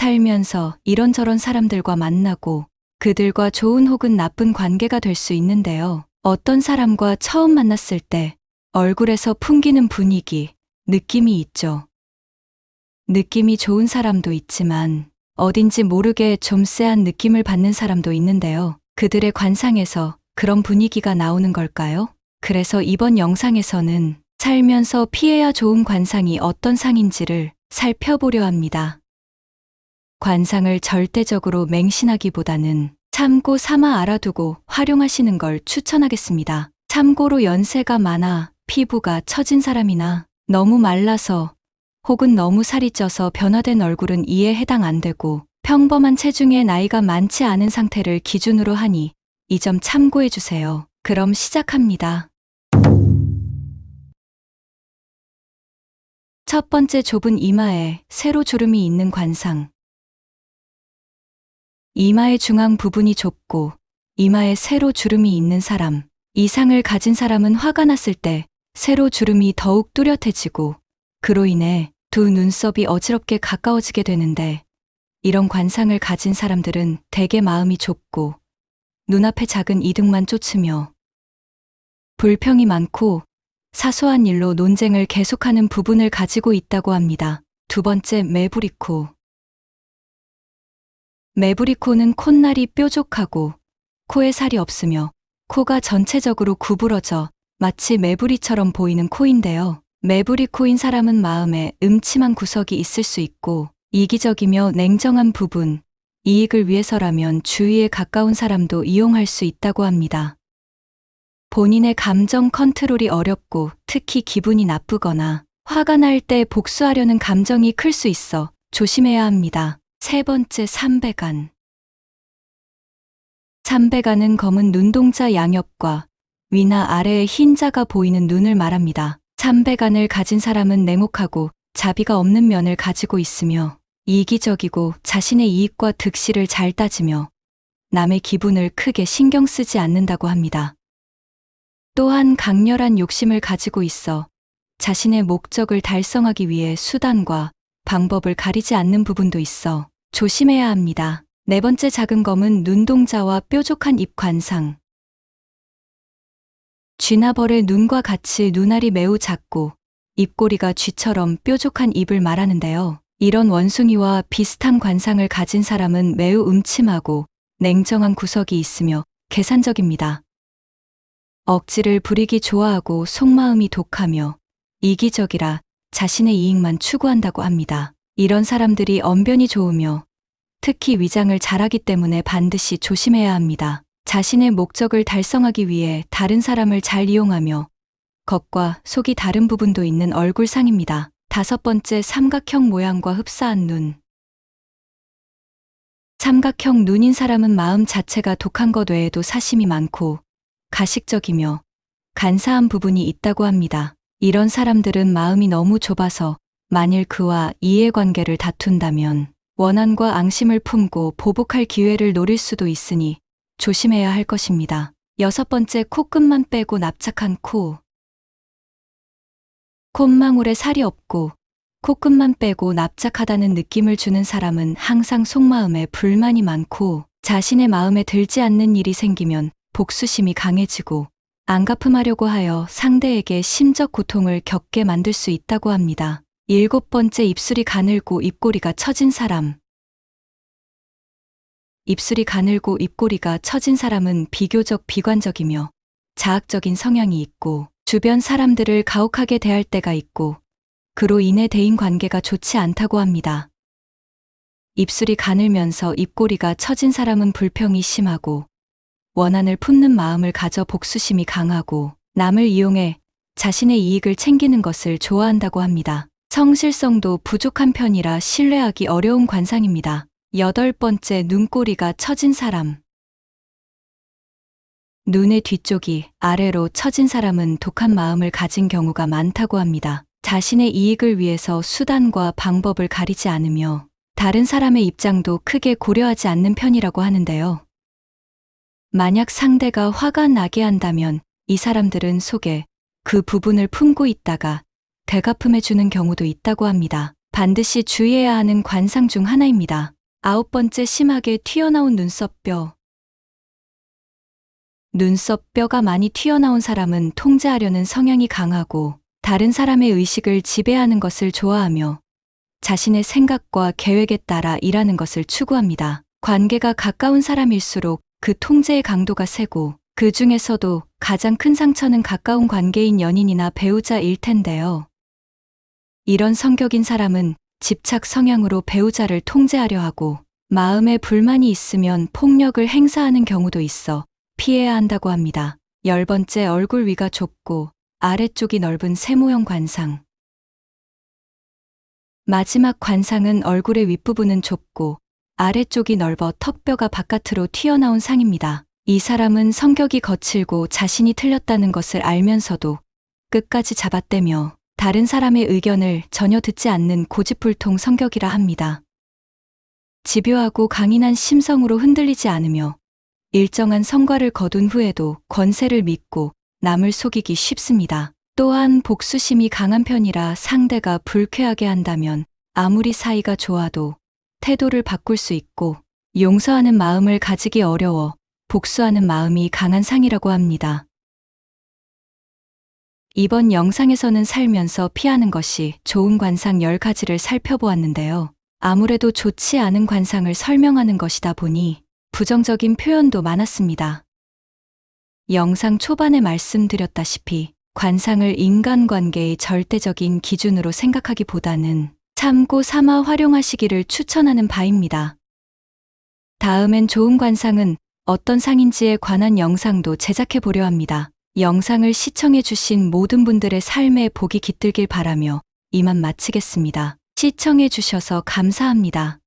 살면서 이런저런 사람들과 만나고 그들과 좋은 혹은 나쁜 관계가 될 수 있는데요. 어떤 사람과 처음 만났을 때 얼굴에서 풍기는 분위기, 느낌이 있죠. 느낌이 좋은 사람도 있지만 어딘지 모르게 좀 쎄한 느낌을 받는 사람도 있는데요. 그들의 관상에서 그런 분위기가 나오는 걸까요? 그래서 이번 영상에서는 살면서 피해야 좋은 관상이 어떤 상인지를 살펴보려 합니다. 관상을 절대적으로 맹신하기보다는 참고 삼아 알아두고 활용하시는 걸 추천하겠습니다. 참고로 연세가 많아 피부가 처진 사람이나 너무 말라서 혹은 너무 살이 쪄서 변화된 얼굴은 이에 해당 안 되고 평범한 체중에 나이가 많지 않은 상태를 기준으로 하니 이 점 참고해 주세요. 그럼 시작합니다. 첫 번째, 좁은 이마에 세로 주름이 있는 관상. 이마의 중앙 부분이 좁고 이마에 세로 주름이 있는 사람. 이 상을 가진 사람은 화가 났을 때 세로 주름이 더욱 뚜렷해지고 그로 인해 두 눈썹이 어지럽게 가까워지게 되는데, 이런 관상을 가진 사람들은 대개 마음이 좁고 눈앞에 작은 이득만 쫓으며 불평이 많고 사소한 일로 논쟁을 계속하는 부분을 가지고 있다고 합니다. 두 번째, 매부리코. 매부리코는 콧날이 뾰족하고 코에 살이 없으며 코가 전체적으로 구부러져 마치 매부리처럼 보이는 코인데요. 매부리코인 사람은 마음에 음침한 구석이 있을 수 있고 이기적이며 냉정한 부분, 이익을 위해서라면 주위에 가까운 사람도 이용할 수 있다고 합니다. 본인의 감정 컨트롤이 어렵고 특히 기분이 나쁘거나 화가 날 때 복수하려는 감정이 클 수 있어 조심해야 합니다. 세 번째, 삼배간. 삼배간은 검은 눈동자 양옆과 위나 아래에 흰자가 보이는 눈을 말합니다. 삼배간을 가진 사람은 냉혹하고 자비가 없는 면을 가지고 있으며 이기적이고 자신의 이익과 득실을 잘 따지며 남의 기분을 크게 신경 쓰지 않는다고 합니다. 또한 강렬한 욕심을 가지고 있어 자신의 목적을 달성하기 위해 수단과 방법을 가리지 않는 부분도 있어 조심해야 합니다. 네 번째, 작은 검은 눈동자와 뾰족한 입 관상. 쥐나 벌의 눈과 같이 눈알이 매우 작고 입꼬리가 쥐처럼 뾰족한 입을 말하는데요. 이런 원숭이와 비슷한 관상을 가진 사람은 매우 음침하고 냉정한 구석이 있으며 계산적입니다. 억지를 부리기 좋아하고 속마음이 독하며 이기적이라 자신의 이익만 추구한다고 합니다. 이런 사람들이 언변이 좋으며 특히 위장을 잘하기 때문에 반드시 조심해야 합니다. 자신의 목적을 달성하기 위해 다른 사람을 잘 이용하며 겉과 속이 다른 부분도 있는 얼굴상입니다. 다섯 번째, 삼각형 모양과 흡사한 눈. 삼각형 눈인 사람은 마음 자체가 독한 것 외에도 사심이 많고 가식적이며 간사한 부분이 있다고 합니다. 이런 사람들은 마음이 너무 좁아서 만일 그와 이해관계를 다툰다면 원한과 앙심을 품고 보복할 기회를 노릴 수도 있으니 조심해야 할 것입니다. 여섯 번째, 코끝만 빼고 납작한 코. 콧망울에 살이 없고 코끝만 빼고 납작하다는 느낌을 주는 사람은 항상 속마음에 불만이 많고 자신의 마음에 들지 않는 일이 생기면 복수심이 강해지고 안갚음하려고 하여 상대에게 심적 고통을 겪게 만들 수 있다고 합니다. 일곱 번째, 입술이 가늘고 입꼬리가 처진 사람. 입술이 가늘고 입꼬리가 처진 사람은 비교적 비관적이며 자학적인 성향이 있고 주변 사람들을 가혹하게 대할 때가 있고 그로 인해 대인 관계가 좋지 않다고 합니다. 입술이 가늘면서 입꼬리가 처진 사람은 불평이 심하고 원한을 품는 마음을 가져 복수심이 강하고 남을 이용해 자신의 이익을 챙기는 것을 좋아한다고 합니다. 성실성도 부족한 편이라 신뢰하기 어려운 관상입니다. 여덟 번째, 눈꼬리가 처진 사람. 눈의 뒤쪽이 아래로 처진 사람은 독한 마음을 가진 경우가 많다고 합니다. 자신의 이익을 위해서 수단과 방법을 가리지 않으며 다른 사람의 입장도 크게 고려하지 않는 편이라고 하는데요. 만약 상대가 화가 나게 한다면 이 사람들은 속에 그 부분을 품고 있다가 되갚음해 주는 경우도 있다고 합니다. 반드시 주의해야 하는 관상 중 하나입니다. 9번째, 심하게 튀어나온 눈썹뼈. 눈썹뼈가 많이 튀어나온 사람은 통제하려는 성향이 강하고 다른 사람의 의식을 지배하는 것을 좋아하며 자신의 생각과 계획에 따라 일하는 것을 추구합니다. 관계가 가까운 사람일수록 그 통제의 강도가 세고 그 중에서도 가장 큰 상처는 가까운 관계인 연인이나 배우자일 텐데요. 이런 성격인 사람은 집착 성향으로 배우자를 통제하려 하고 마음에 불만이 있으면 폭력을 행사하는 경우도 있어 피해야 한다고 합니다. 10번째, 얼굴 위가 좁고 아래쪽이 넓은 세모형 관상. 마지막 관상은 얼굴의 윗부분은 좁고 아래쪽이 넓어 턱뼈가 바깥으로 튀어나온 상입니다. 이 사람은 성격이 거칠고 자신이 틀렸다는 것을 알면서도 끝까지 잡아떼며 다른 사람의 의견을 전혀 듣지 않는 고집불통 성격이라 합니다. 집요하고 강인한 심성으로 흔들리지 않으며 일정한 성과를 거둔 후에도 권세를 믿고 남을 속이기 쉽습니다. 또한 복수심이 강한 편이라 상대가 불쾌하게 한다면 아무리 사이가 좋아도 태도를 바꿀 수 있고 용서하는 마음을 가지기 어려워 복수하는 마음이 강한 상이라고 합니다. 이번 영상에서는 살면서 피하는 것이 좋은 관상 10가지를 살펴보았는데요. 아무래도 좋지 않은 관상을 설명하는 것이다 보니 부정적인 표현도 많았습니다. 영상 초반에 말씀드렸다시피 관상을 인간관계의 절대적인 기준으로 생각하기보다는 참고 삼아 활용하시기를 추천하는 바입니다. 다음엔 좋은 관상은 어떤 상인지에 관한 영상도 제작해 보려 합니다. 영상을 시청해 주신 모든 분들의 삶에 복이 깃들길 바라며 이만 마치겠습니다. 시청해 주셔서 감사합니다.